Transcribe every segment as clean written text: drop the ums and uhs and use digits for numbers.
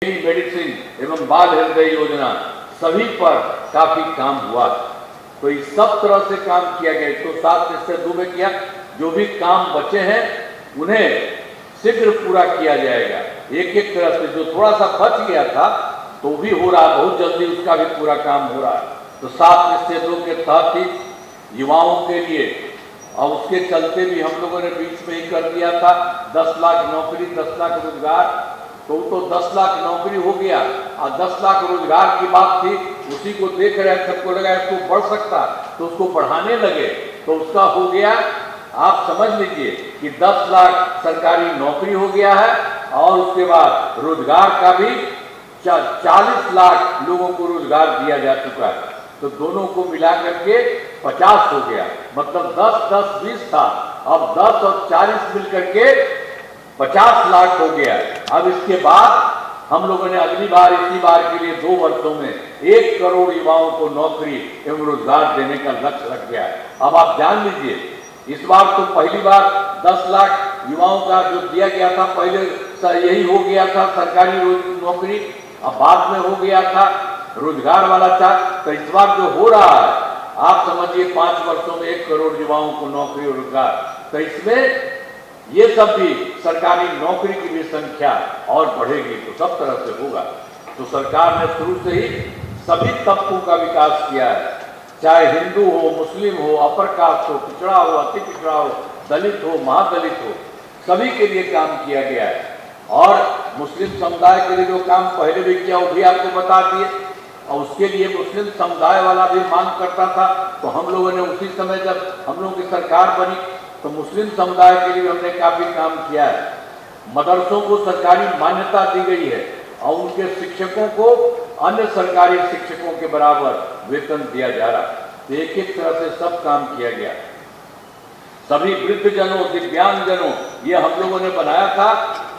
Medicine एवं बाल हृदय योजना सभी पर काफी काम हुआ। तो इस सब तरह से काम किया गया। तो 7/2 में किया। जो भी काम बचे हैं उन्हें शीघ्र पूरा किया जाएगा। एक एक तरह से जो थोड़ा सा बच गया था तो भी हो रहा, बहुत जल्दी उसका भी पूरा काम हो रहा है। तो 7/2 के तहत ही युवाओं के लिए, और उसके चलते भी हम लोगों ने बीच में ही कर दिया था 10 लाख नौकरी, 10 लाख रोजगार। तो 10 लाख नौकरी हो गया और 10 लाख रोजगार की बात थी, उसी को देख रहे सबको लगा इसको बढ़ सकता, तो उसको बढ़ाने लगे तो उसका हो गया। आप समझ लीजिए कि 10 लाख सरकारी नौकरी हो गया है और उसके बाद रोजगार का भी 40 लाख लोगों को रोजगार दिया जा चुका है। तो दोनों को मिला करके 50 हो गया। मतलब 10-10-20 था, अब 10 और 40 मिलकर के 50 लाख हो गया। अब इसके बाद हम लोगों ने अगली बार, इसी बार के लिए 2 वर्षों में 1 करोड़ युवाओं को नौकरी एवं रोजगार देने का लक्ष्य रख गया है। अब आप जान लीजिए, इस बार तो पहली बार 10 लाख युवाओं का जो दिया गया था, पहले यही हो गया था सरकारी नौकरी, अब बाद में हो गया था रोजगार वाला था। तो इस बार जो हो रहा है, आप समझिए 5 वर्षों में 1 करोड़ युवाओं को नौकरी और रोजगार। तो इसमें ये सब भी सरकारी नौकरी की भी संख्या और बढ़ेगी, तो सब तरह से होगा। तो सरकार ने शुरू से ही सभी तबकों का विकास किया है, चाहे हिंदू हो, मुस्लिम हो, अपर कास्ट हो, पिछड़ा हो, अति पिछड़ा हो, दलित हो, महादलित हो, सभी के लिए काम किया गया है। और मुस्लिम समुदाय के लिए जो काम पहले भी किया वो भी आपको बता दिए। और उसके लिए मुस्लिम समुदाय वाला भी मांग करता था, तो हम लोगों ने उसी समय जब हम लोगों की सरकार बनी तो मुस्लिम समुदाय के लिए हमने काफी काम किया है। मदरसों को सरकारी मान्यता दी गई है और उनके शिक्षकों को अन्य सरकारी शिक्षकों के बराबर वेतन दिया जा रहा है। तो एक एक तरह से सब काम किया गया। सभी वृद्धजनों, दिव्यांगजनों, ये हम लोगों ने बनाया था।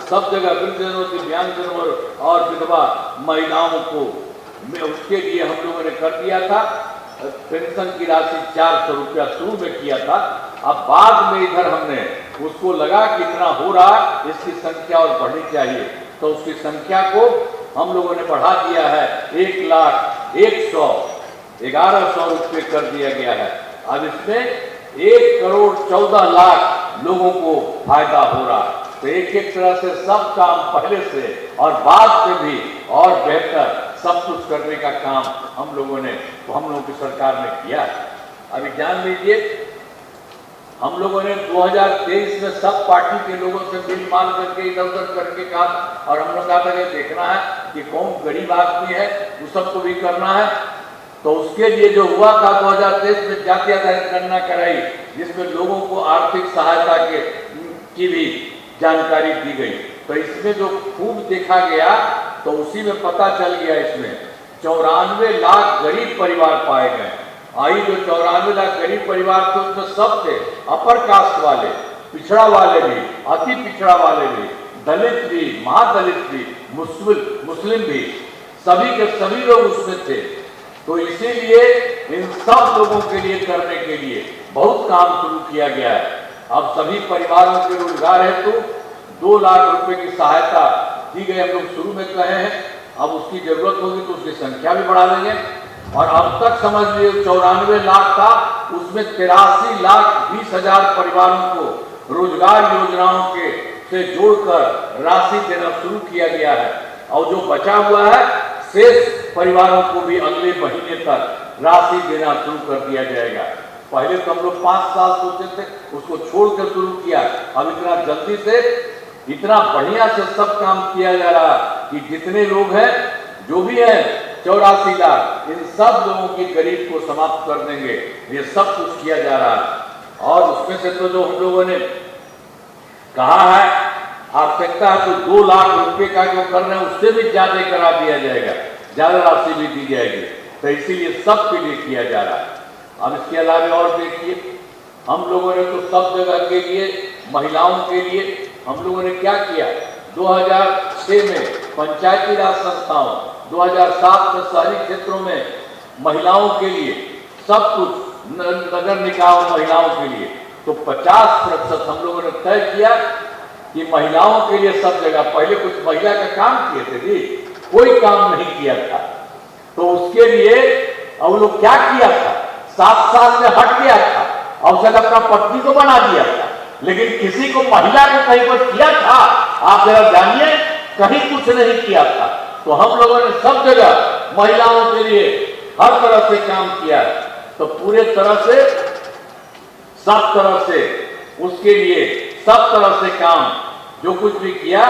सब जगह वृद्धजनों, दिव्यांगजनों और विधवा महिलाओं को उसके लिए हम लोगों ने कर दिया था। पेंशन की राशि 400 रुपया शुरू में किया था। अब बाद में इधर हमने उसको लगा कि इतना हो रहा, इसकी संख्या और बढ़नी चाहिए, तो उसकी संख्या को हम लोगों ने बढ़ा दिया है। 1,11,00,000 रुपये कर दिया गया है। अब इसमें 1 करोड़ 14 लाख लोगों को फायदा हो रहा है। तो एक एक तरह से सब काम पहले से और बाद में भी और बेहतर सब कुछ करने का काम हम लोगों की सरकार ने किया है। अभी जान लीजिए, हम लोगों ने 2023 में सब पार्टी के लोगों से मिल माल करके इधर उधर करके कहा, और हम लोग कहा था कि देखना है कि कौन गरीब आदमी है, उस सबको भी करना है। तो उसके लिए जो हुआ था 2023 में जाति आधारित गणना कराई, जिसमें लोगों को आर्थिक सहायता की भी जानकारी दी गई। तो इसमें जो खूब देखा गया तो उसी में पता चल गया, इसमें 94 लाख गरीब परिवार पाए गए। आई जो 94 लाख गरीब परिवार थे उसमें सब थे, अपर कास्ट वाले, पिछड़ा वाले भी, अति पिछड़ा वाले भी, दलित भी, महादलित भी, मुस्लिम भी, सभी के सभी लोग उसमें थे। तो इसीलिए इन सब लोगों के लिए करने के लिए बहुत काम शुरू किया गया है। अब सभी परिवारों के रोजगार हेतु 2 लाख रुपए की सहायता दी गई। हम लोग शुरू में कहे हैं, अब उसकी जरूरत होगी तो उसकी संख्या भी बढ़ा देंगे। और अब तक समझ लीजिए 94 लाख था, उसमें 83,20,000 परिवारों को रोजगार योजनाओं के से जोड़कर राशि देना शुरू किया गया है। और जो बचा हुआ है शेष परिवारों को भी अगले महीने तक राशि देना शुरू कर दिया जाएगा। पहले तो हम लोग 5 साल सोचे थे, उसको छोड़कर शुरू किया। अब इतना जल्दी से, इतना बढ़िया से सब काम किया जा रहा कि जितने लोग हैं, जो भी हैं 84 लाख, इन सब लोगों की गरीब को समाप्त कर देंगे। ये सब कुछ किया जा रहा है। और उसमें से तो जो हम लोगों ने कहा है आवश्यकता है तो 2 लाख रुपए का जो कर रहे हैं उससे भी ज्यादा करा दिया जाएगा, ज्यादा राशि भी दी जाएगी। तो इसीलिए सबके लिए किया जा रहा है। अब इसके अलावा और देखिए, हम लोगों ने तो सब जगह के लिए, महिलाओं के लिए हम लोगों ने क्या किया, 2006 में पंचायती राज संस्थाओं, 2007 में शहरी क्षेत्रों में महिलाओं के लिए सब कुछ, नगर निकाय महिलाओं के लिए तो 50% हम लोगों ने तय किया कि महिलाओं के लिए सब जगह। पहले कुछ महिला का काम किए थे जी, कोई काम नहीं किया था। तो उसके लिए अब लोग क्या किया था, 7 साल में हट गया था और उसने अपना पत्नी को बना दिया था, लेकिन किसी को महिला को कहीं कुछ किया था? आप जरा जानिए, कहीं कुछ नहीं किया था। तो हम लोगों ने सब जगह महिलाओं के लिए हर तरह से काम किया, तो पूरे तरह से सब तरह से उसके लिए सब तरह से काम जो कुछ भी किया।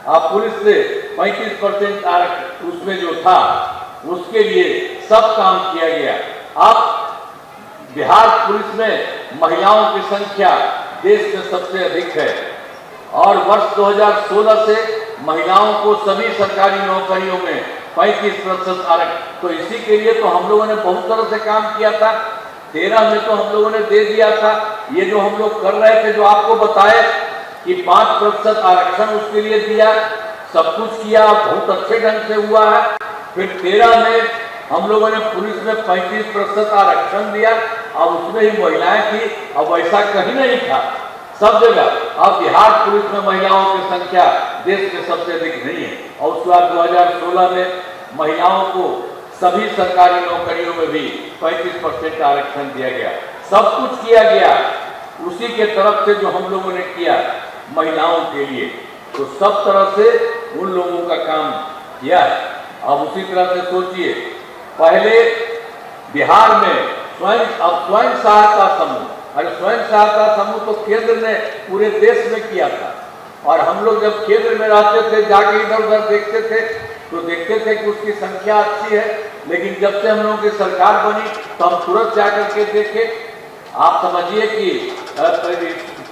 आप पुलिस से 35% आरक्षण उसमें जो था उसके लिए सब काम किया गया। अब बिहार पुलिस में महिलाओं की संख्या देश में सबसे अधिक है और वर्ष 2016 से महिलाओं को सभी सरकारी नौकरियों में 35% आरक्षण। तो इसी के लिए तो हम लोगों ने बहुत तरह से काम किया था। 13 में तो हम लोगों ने दे दिया था। ये जो हम लोग कर रहे थे, जो आपको बताए कि 5% आरक्षण उसके लिए दिया, सब कुछ किया, बहुत अच्छे ढंग से हुआ है। फिर 13 में हम लोगों ने पुलिस में 35% आरक्षण दिया, अब उसमें ही महिलाएं थी। अब ऐसा कहीं नहीं था, सब जगह। अब बिहार पुलिस में महिलाओं की संख्या देश में सबसे अधिक नहीं है। और उसके बाद 2016 में महिलाओं को सभी सरकारी नौकरियों में भी 35% आरक्षण दिया गया। सब कुछ किया गया उसी के तरफ से जो हम लोगों ने किया महिलाओं के लिए। तो सब तरह से उन लोगों का काम किया है। अब उसी तरह से सोचिए, पहले बिहार में स्वयं सहायता समूह, अरे स्वयं सहायता समूह तो केंद्र ने पूरे देश में किया था। और हम लोग जब केंद्र में रहते थे, जाके इधर उधर देखते थे तो देखते थे कि उसकी संख्या अच्छी है। लेकिन जब से हम लोगों की सरकार बनी तो हम तुरंत जाकर के देखे, आप समझिए कि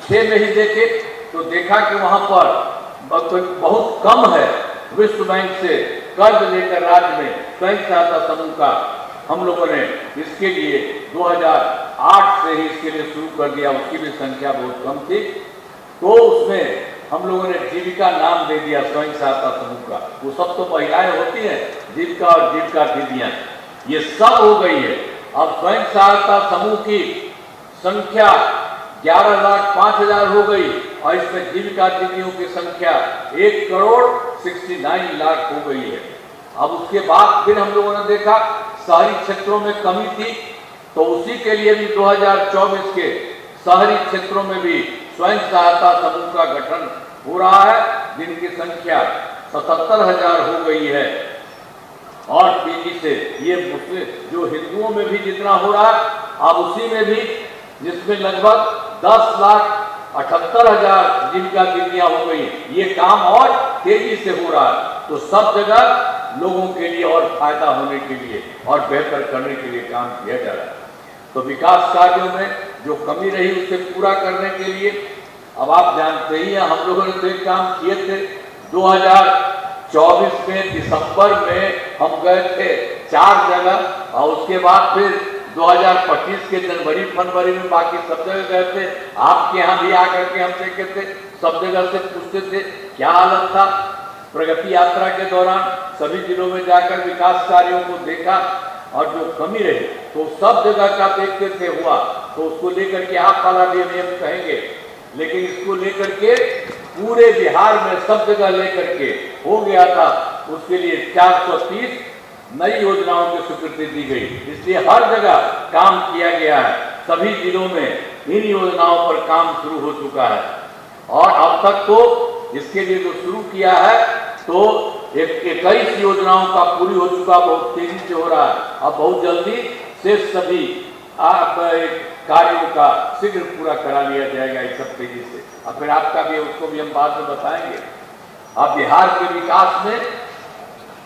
6 में ही देखे तो देखा कि वहां पर बहुत कम है विश्व बैंक से कर्ज लेकर राज्य में स्वयं सहायता समूह का हम लोगों ने इसके लिए 2008 से ही इसके लिए शुरू कर दिया। उसकी भी संख्या बहुत कम थी, तो उसमें हम लोगों ने जीविका नाम दे दिया स्वयं सहायता समूह का। वो सब तो महिलाएं होती हैं, जीविका और जीविका दीदियां, ये सब हो गई है। अब स्वयं सहायता समूह की संख्या 11,05,000 हो गई और इसमें जीविका दीदियों की संख्या 1,69,00,000 हो गई है। अब उसके बाद फिर हम लोगों ने देखा शहरी क्षेत्रों में कमी थी, तो उसी के लिए भी 2024 के शहरी क्षेत्रों में भी स्वयं सहायता समूह का गठन हो रहा है, जिनकी संख्या 77,000 हो गई है। और तेजी से ये मुस्लिम जो हिंदुओं में भी जितना हो रहा है, अब उसी में भी जिसमें लगभग 10,78,000 जीविका दीदियां हो गई। ये काम और तेजी से हो रहा है। तो सब जगह लोगों के लिए और फायदा होने के लिए और बेहतर करने के लिए काम किया जा रहा है। तो विकास कार्यों में जो कमी रही उसे पूरा करने के लिए अब आप जानते ही हैं, हम लोगों ने तो एक काम किए थे 2024 में दिसंबर में हम गए थे 4 जगह और उसके बाद फिर 2025 के जनवरी फरवरी में बाकी सब जगह गए थे। आपके यहाँ भी आकर के हम देखे थे, सब जगह से पूछते थे क्या हालत था। प्रगति यात्रा के दौरान सभी जिलों में जाकर विकास कार्यों को देखा और जो कमी रही तो सब जगह का देखते थे हुआ। तो उसको लेकर के आप वाला नियम कहेंगे, लेकिन इसको लेकर के पूरे बिहार में सब जगह लेकर के हो गया था। उसके लिए 430 नई योजनाओं की स्वीकृति दी गई, इसलिए हर जगह काम किया गया है। सभी जिलों में इन योजनाओं पर काम शुरू हो चुका है और अब तक तो इसके लिए जो शुरू किया है तो 21 योजनाओं का पूरी हो चुका, बहुत तेजी से हो रहा है। अब बहुत जल्दी से सभी कार्यों का शीघ्र पूरा करा लिया जाएगा इस सब तेजी से। अब फिर आपका भी उसको भी हम बाद में बताएंगे। अब बिहार के विकास में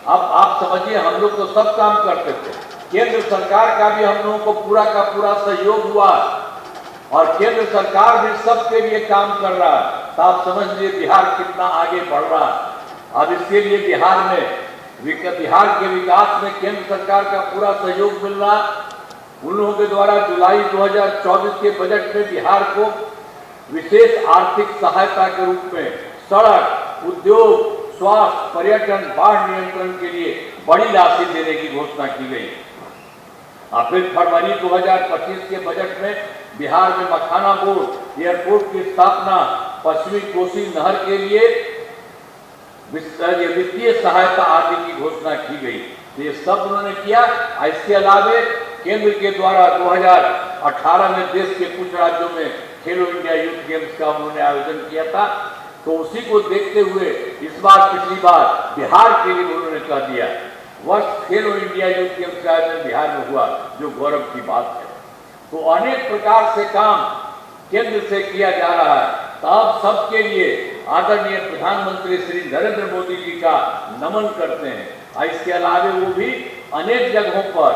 अब आप समझिए, हम लोग तो सब काम करते थे, केंद्र सरकार का भी हम लोगों को पूरा का पूरा सहयोग हुआ और केंद्र सरकार भी सबके लिए काम कर रहा है। तो आप समझ लीजिए बिहार कितना आगे बढ़ रहा है। अब इसके लिए बिहार के विकास में केंद्र सरकार का पूरा सहयोग मिल रहा है। उन लोगों के द्वारा जुलाई 2024 के बजट में बिहार को विशेष आर्थिक सहायता के रूप में सड़क, उद्योग, स्वास्थ्य, पर्यटन, बाढ़ नियंत्रण के लिए बड़ी राशि देने की घोषणा की गई। और फिर फरवरी 2025 के बजट में बिहार में मखाना बोर्ड एयरपोर्ट की स्थापना, पश्चिमी कोसी नहर के लिए वित्तीय सहायता आदि की घोषणा की गई। तो ये सब उन्होंने किया। इसके अलावा केंद्र के द्वारा 2018 में देश के कुछ राज्यों में खेलो इंडिया यूथ गेम्स का उन्होंने आयोजन किया था। तो उसी को देखते हुए इस बार पिछली बार बिहार के लिए उन्होंने कह दिया वर्ष खेलो इंडिया यूथ गेम्स का आयोजन बिहार में हुआ, जो गौरव की बात है। तो अनेक प्रकार से काम केंद्र से किया जा रहा है। तब सबके लिए आदरणीय प्रधानमंत्री श्री नरेंद्र मोदी जी का नमन करते हैं। इसके अलावा वो भी अनेक जगहों पर,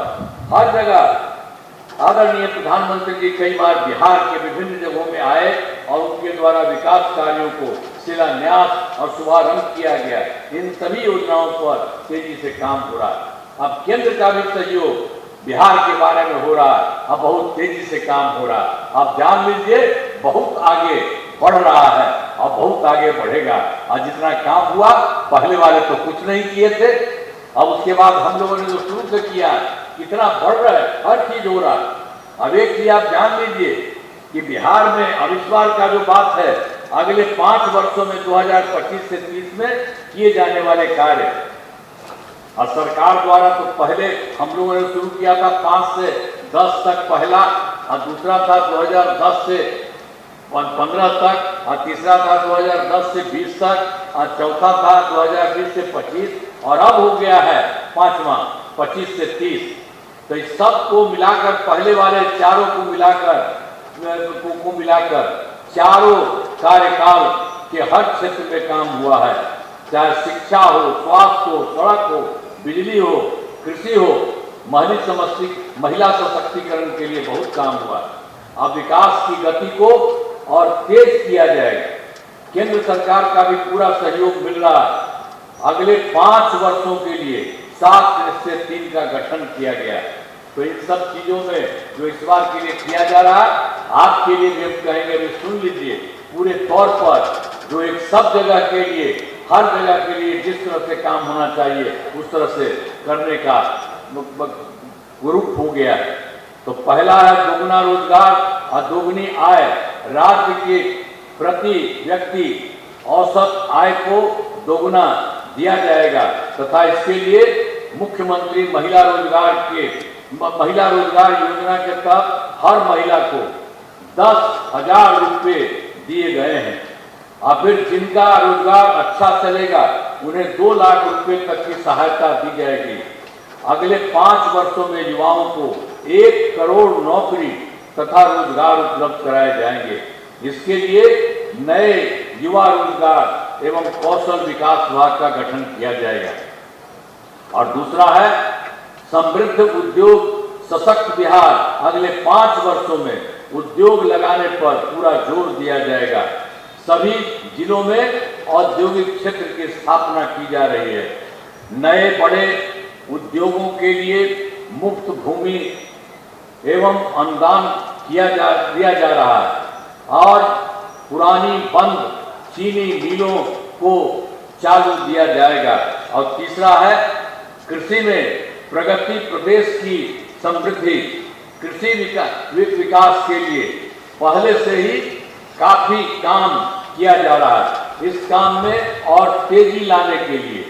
हर जगह आदरणीय प्रधानमंत्री जी कई बार बिहार के विभिन्न जगहों में आए और उनके द्वारा विकास कार्यों को शिलान्यास और शुभारंभ किया गया। इन सभी योजनाओं पर तेजी से काम हो रहा है। अब केंद्र का भी सहयोग बिहार के बारे में हो रहा है। अब बहुत तेजी से काम हो रहा है। आप जान लीजिए बहुत आगे बढ़ रहा है और बहुत आगे बढ़ेगा। और जितना काम हुआ पहले वाले तो कुछ नहीं किए थे, अब उसके बाद हम लोगों ने जो शुरू से किया कितना बढ़ रहा है, हर चीज हो रहा है। अब एक चीज आप जान लीजिए कि बिहार में अविश्वास का जो बात है अगले 5 वर्षों में 2025 से 30 में किए जाने वाले कार्य, और सरकार द्वारा तो पहले हम लोगों ने शुरू किया था 5 से 10 तक पहला, और दूसरा था 2010 से 15 तक, और तीसरा था 2010 से 20 तक, और चौथा था 2020 से 25, और अब हो गया है 5वां 25 से 30। तो इस सब को मिलाकर पहले वाले चारों को मिलाकर चारों कार्यकाल के हर क्षेत्र में काम हुआ है। चाहे शिक्षा हो, स्वास्थ्य हो, सड़क हो, बिजली हो, कृषि हो, महिला सशक्तिकरण के लिए बहुत काम हुआ। अब विकास की गति को और तेज किया जाएगा। केंद्र सरकार का भी पूरा सहयोग मिल रहा है। अगले 5 वर्षों के लिए 7 निश्चय 3 का गठन किया गया है। तो इन सब चीजों में जो इस बार के लिए किया जा रहा है, आपके लिए भी हम कहेंगे भी सुन लीजिए। पूरे तौर पर जो एक सब जगह के लिए, हर जगह के लिए जिस तरह से काम होना चाहिए उस तरह से करने का ग्रुप हो गया है। तो पहला है दोगुना रोजगार और दोगुनी आय। राज्य के प्रति व्यक्ति औसत आय को दोगुना दिया जाएगा तथा इसके लिए मुख्यमंत्री महिला रोजगार योजना के तहत हर महिला को 10,000 रुपये दिए गए हैं। और फिर जिनका रोजगार अच्छा चलेगा उन्हें 2 लाख रुपए तक की सहायता दी जाएगी। अगले 5 वर्षों में युवाओं को 1 करोड़ नौकरी तथा रोजगार उपलब्ध कराए जाएंगे। इसके लिए नए युवा रोजगार एवं कौशल विकास विभाग का गठन किया जाएगा। और दूसरा है समृद्ध उद्योग सशक्त बिहार। अगले 5 वर्षों में उद्योग लगाने पर पूरा जोर दिया जाएगा। सभी जिलों में औद्योगिक क्षेत्र की स्थापना की जा रही है। नए बड़े उद्योगों के लिए मुफ्त भूमि एवं अनुदान दिया जा रहा है और पुरानी बंद चीनी मिलों को चालू दिया जाएगा। और तीसरा है कृषि में प्रगति, प्रदेश की समृद्धि। कृषि विकास के लिए पहले से ही काफी काम किया जा रहा है। इस काम में और तेजी लाने के लिए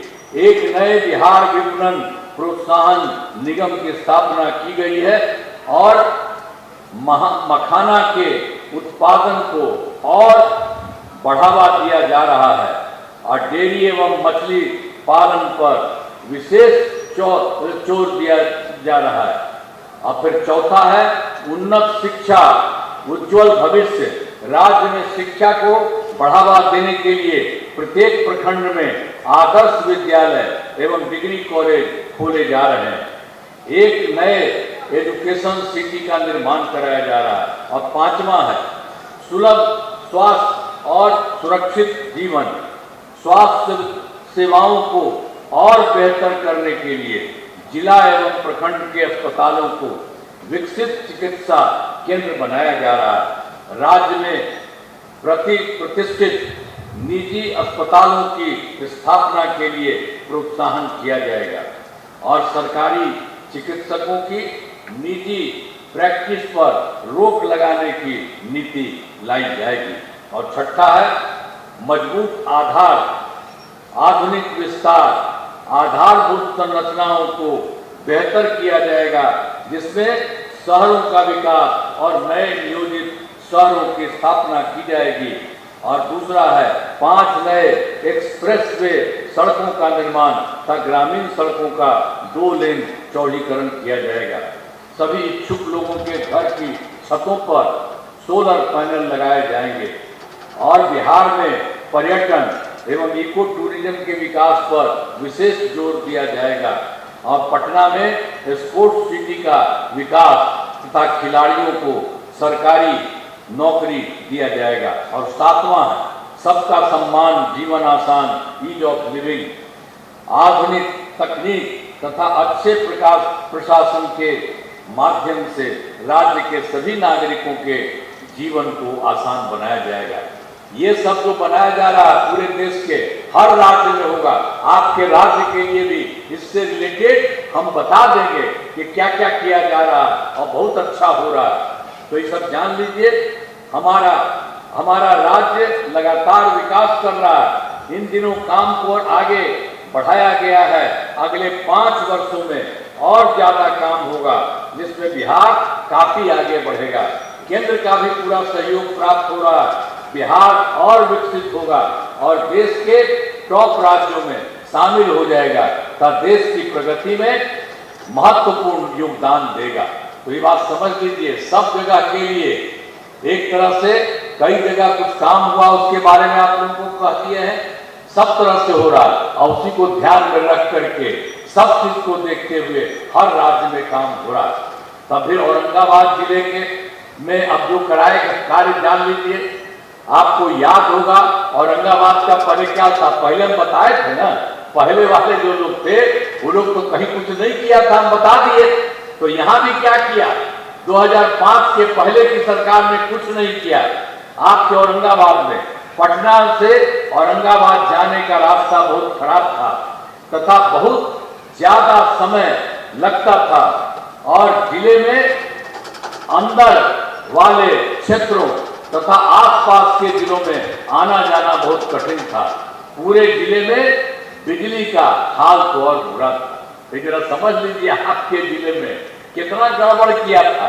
एक नए बिहार विपणन प्रोत्साहन निगम की स्थापना की गई है और मखाना के उत्पादन को और बढ़ावा दिया जा रहा है और डेयरी एवं मछली पालन पर विशेष जोर दिया जा रहा है। और फिर चौथा है उन्नत शिक्षा, उज्जवल भविष्य। राज्य में शिक्षा को बढ़ावा देने के लिए प्रत्येक प्रखंड में आदर्श विद्यालय एवं डिग्री कॉलेज खोले जा रहे हैं। एक नए एजुकेशन सिटी का निर्माण कराया जा रहा है। और 5वां है सुलभ स्वास्थ्य और सुरक्षित जीवन। स्वास्थ्य सेवाओं को और बेहतर करने के लिए जिला एवं प्रखंड के अस्पतालों को विकसित चिकित्सा केंद्र बनाया जा रहा है। राज्य में प्रतिष्ठित निजी अस्पतालों की स्थापना के लिए प्रोत्साहन किया जाएगा और सरकारी चिकित्सकों की निजी प्रैक्टिस पर रोक लगाने की नीति लाई जाएगी। और छठा है मजबूत आधार आधुनिक विस्तार, आधारभूत संरचनाओं को बेहतर किया जाएगा, जिसमें शहरों का विकास और नए नियोजित शहरों की स्थापना की जाएगी। और दूसरा है 5 नए एक्सप्रेसवे सड़कों का निर्माण तथा ग्रामीण सड़कों का 2 लेन चौड़ीकरण किया जाएगा। सभी इच्छुक लोगों के घर की छतों पर सोलर पैनल लगाए जाएंगे और बिहार में पर्यटन एवं इको टूरिज्म के विकास पर विशेष जोर दिया जाएगा और पटना में स्पोर्ट्स सिटी का विकास तथा खिलाड़ियों को सरकारी नौकरी दिया जाएगा। और 7वां है सबका सम्मान, जीवन आसान, ईज ऑफ लिविंग। आधुनिक तकनीक तथा अच्छे प्रशासन के माध्यम से राज्य के सभी नागरिकों के जीवन को आसान बनाया जाएगा। ये सब जो बनाया जा रहा है पूरे देश के हर राज्य में होगा। आपके राज्य के लिए भी इससे रिलेटेड हम बता देंगे कि क्या क्या किया जा रहा है और बहुत अच्छा हो रहा है। तो ये सब जान लीजिए, हमारा राज्य लगातार विकास कर रहा है। इन दिनों काम को और आगे बढ़ाया गया है। अगले 5 वर्षों में और ज्यादा काम होगा, जिसमें बिहार काफी आगे बढ़ेगा। केंद्र का भी पूरा सहयोग प्राप्त हो रहा है। बिहार और विकसित होगा और देश के टॉप राज्यों में शामिल हो जाएगा तथा देश की प्रगति में महत्वपूर्ण योगदान देगा। तो ये बात समझ लीजिए, सब जगह के लिए एक तरह से कई जगह कुछ काम हुआ, उसके बारे में आप लोगों को कह दिए हैं। सब तरह से हो रहा है और उसी को ध्यान में रख करके सब चीज को देखते हुए हर राज्य में काम हो रहा है। तब फिर औरंगाबाद जिले के में अब जो कराए कार्य जान लीजिए। आपको याद होगा औरंगाबाद का पहले क्या था, पहले हम बताए थे ना। पहले वाले जो लोग थे वो लोग तो कहीं कुछ नहीं किया था, हम बता दिए। तो यहाँ भी क्या किया, 2005 के पहले की सरकार ने कुछ नहीं किया। आपके औरंगाबाद में पटना से औरंगाबाद जाने का रास्ता बहुत खराब था तथा बहुत ज्यादा समय लगता था और जिले में अंदर वाले क्षेत्रों तथा आसपास के जिलों में आना जाना बहुत कठिन था। पूरे जिले में बिजली का हाल तो और बुरा था। जरा समझ लीजिए आपके जिले में कितना गड़बड़ किया था।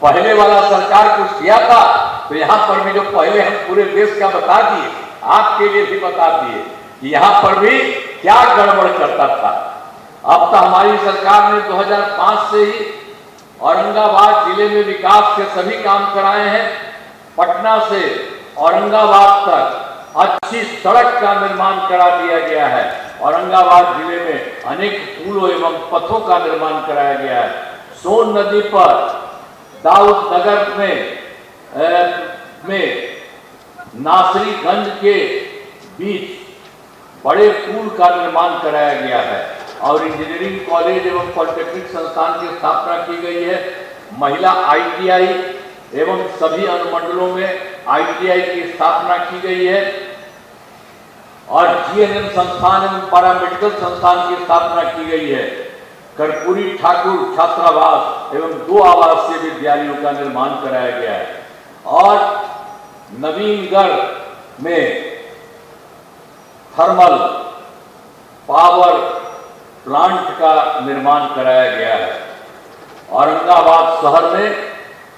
पहले वाला सरकार कुछ किया था तो यहाँ पर भी जो पहले हम पूरे देश का बता दिए, आपके लिए भी बता दिए कि यहाँ पर भी क्या गड़बड़ करता था। अब तो हमारी सरकार ने 2005 से ही औरंगाबाद जिले में विकास के सभी काम कराए हैं। पटना से औरंगाबाद तक अच्छी सड़क का निर्माण करा दिया गया है। औरंगाबाद जिले में अनेक पुलों एवं पथों का निर्माण कराया गया है। सोन नदी पर दाऊद नगर में नासरीगंज के बीच बड़े पुल का निर्माण कराया गया है और इंजीनियरिंग कॉलेज एवं पॉलिटेक्निक संस्थान की स्थापना की गई है। महिला ITI एवं सभी अनुमंडलों में ITI की स्थापना की गई है और GNM संस्थान एवं पैरामेडिकल संस्थान की स्थापना की गई है। कर्पूरी ठाकुर छात्रावास एवं 2 आवासीय विद्यालयों का निर्माण कराया गया है और नवीनगढ़ में थर्मल पावर प्लांट का निर्माण कराया गया है। औरंगाबाद शहर में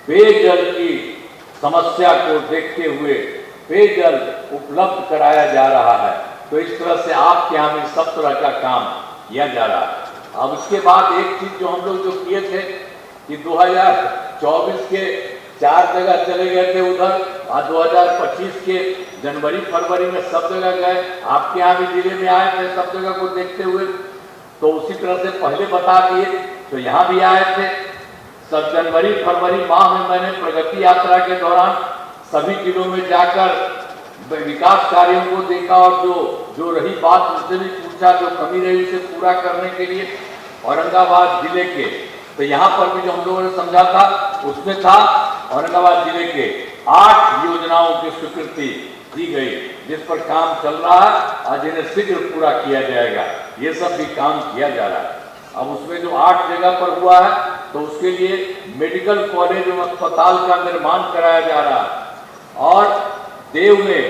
पेयजल की समस्या को देखते हुए पेयजल उपलब्ध कराया जा रहा है। तो इस तरह से आपके यहाँ में सब तरह का काम किया जा रहा है। अब उसके बाद एक चीज जो हम लोग जो किए थे कि 2024 के 4 जगह चले गए थे उधर और 2025 के जनवरी फरवरी में सब जगह गए। आपके यहाँ भी जिले में आए थे सब जगह को देखते हुए, तो उसी तरह से पहले बता दिए। तो यहाँ भी आए थे सब जनवरी फरवरी माह में। मैंने प्रगति यात्रा के दौरान सभी जिलों में जाकर विकास कार्यों को देखा और जो रही बात उनसे भी पूछा, जो कमी रही उसे पूरा करने के लिए औरंगाबाद जिले के। तो यहाँ पर भी जो हम लोगों ने समझा था उसमें था औरंगाबाद जिले के 8 योजनाओं की स्वीकृति दी गई जिस पर काम चल रहा है और जिन्हें शीघ्र पूरा किया जाएगा। ये सब भी काम किया जा रहा है। अब उसमें जो 8 जगह पर हुआ है तो उसके लिए मेडिकल कॉलेज एवं अस्पताल का निर्माण कराया जा रहा है और देव में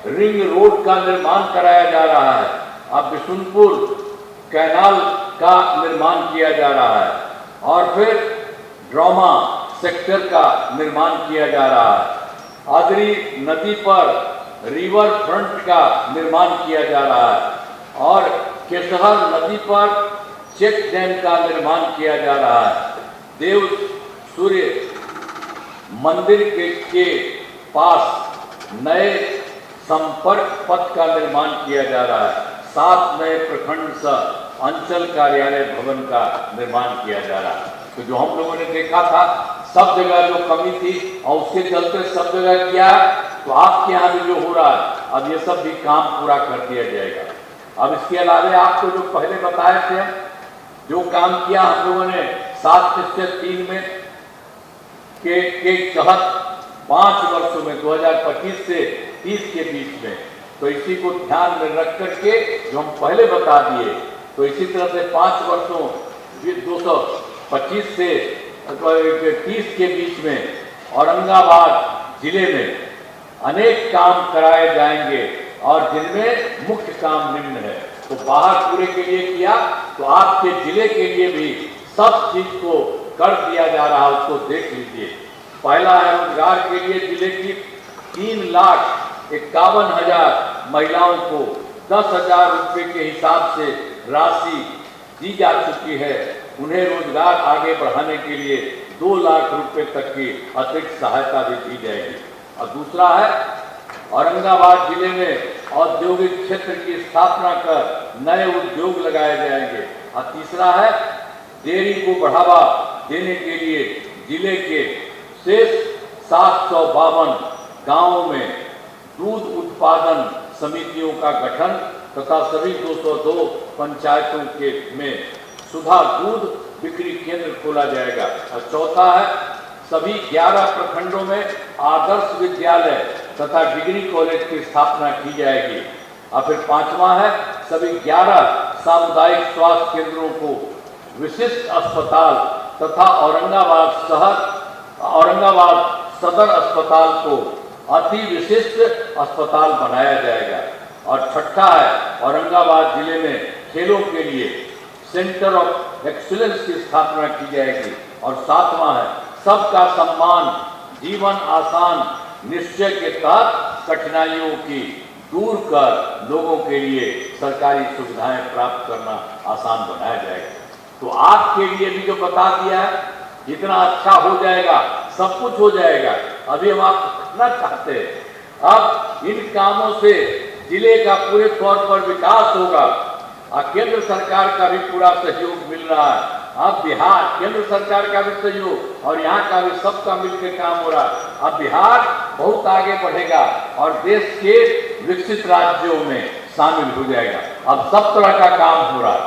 रिंग रोड का निर्माण कराया जा रहा है अब बिशुनपुर कैनाल का निर्माण किया जा रहा है और फिर ड्रामा सेक्टर का निर्माण किया जा रहा है। आदरी नदी पर रिवर फ्रंट का निर्माण किया जा रहा है और केसहर नदी पर चेक डैम का निर्माण किया जा रहा है। देव सूर्य मंदिर के पास नए संपर्क पथ का निर्माण किया जा रहा है। 7 नए प्रखंड सह अंचल कार्यालय भवन का निर्माण किया जा रहा है। तो जो हम लोगों ने देखा था सब जगह जो कमी थी और उसके चलते सब जगह किया, तो आपके यहाँ भी जो हो रहा है अब ये सब भी काम पूरा कर दिया जाएगा। अब इसके अलावा आपको जो पहले बताए थे जो काम किया हम लोगों ने 7/3 में के तहत 5 वर्षों में 2025 से 30 के बीच में, तो इसी को ध्यान में रख करके जो हम पहले बता दिए, तो इसी तरह से 5 वर्षों 225 से 30 के बीच में औरंगाबाद जिले में अनेक काम कराए जाएंगे और जिनमें मुख्य काम निम्न है। तो बाहर पूरे के लिए किया, तो आपके जिले के लिए भी सब चीज को कर दिया जा रहा है, उसको देख लीजिए। पहला है रोजगार के लिए जिले की 3,51,000 महिलाओं को 10,000 रुपये के हिसाब से राशि दी जा चुकी है। उन्हें रोजगार आगे बढ़ाने के लिए 2 लाख रुपए तक की अतिरिक्त सहायता भी दी जाएगी। और दूसरा है औरंगाबाद जिले में औद्योगिक क्षेत्र की स्थापना कर नए उद्योग लगाए जाएंगे। और तीसरा है डेयरी को बढ़ावा देने के लिए जिले के शेष 752 गांवों में दूध उत्पादन समितियों का गठन तथा सभी 202 पंचायतों के में सुधा दूध बिक्री केंद्र खोला जाएगा। और चौथा है सभी 11 प्रखंडों में आदर्श विद्यालय तथा डिग्री कॉलेज की स्थापना की जाएगी। और फिर 5वां है सभी 11 सामुदायिक स्वास्थ्य केंद्रों को विशिष्ट अस्पताल तथा औरंगाबाद सदर अस्पताल को अति विशिष्ट अस्पताल बनाया जाएगा। और छठा है औरंगाबाद जिले में खेलों के लिए सेंटर ऑफ एक्सीलेंस की स्थापना की जाएगी। और 7वां है सबका सम्मान जीवन आसान निश्चय के तहत कठिनाइयों की दूर कर लोगों के लिए सरकारी सुविधाएं प्राप्त करना आसान बनाया जाएगा। तो आपके लिए भी जो बता दिया है इतना अच्छा हो जाएगा, सब कुछ हो जाएगा। अभी हम आपको करना चाहते हैं। अब इन कामों से जिले का पूरे तौर पर विकास होगा और केंद्र सरकार का भी पूरा सहयोग मिल रहा है। अब बिहार केंद्र सरकार का भी सहयोग और यहाँ का भी सबका मिलकर काम हो रहा है। अब बिहार बहुत आगे बढ़ेगा और देश के विकसित राज्यों में शामिल हो जाएगा। अब सब तरह का काम हो रहा है,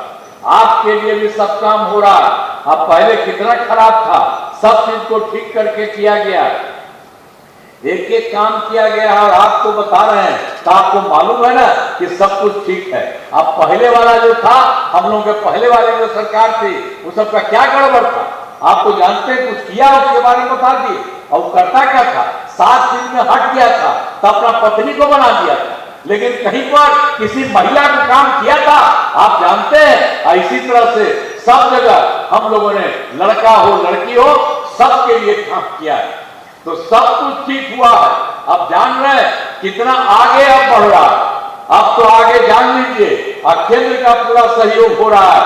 आपके लिए भी सब काम हो रहा है। अब पहले कितना खराब था, सब चीज को ठीक करके किया गया, एक एक काम किया गया और आपको बता रहे हैं तो आपको मालूम है ना कि सब कुछ ठीक है। अब पहले वाला जो था, हम लोगों के पहले वाले जो सरकार थी, वो सबका क्या गड़बड़ था आपको जानते हैं? कुछ किया उसके बारे में बता दिए। और वो करता क्या था, 7 दिन में हट गया था तो अपना पत्नी को बना दिया था, लेकिन कहीं पर किसी महिला को काम किया था आप जानते हैं? इसी तरह से सब जगह हम लोगों ने लड़का हो लड़की हो सबके लिए काम किया है, तो सब कुछ ठीक हुआ है। अब जान रहे हैं कितना आगे अब बढ़ रहा है। अब तो आगे जान लीजिए, और केंद्र का पूरा सहयोग हो रहा है।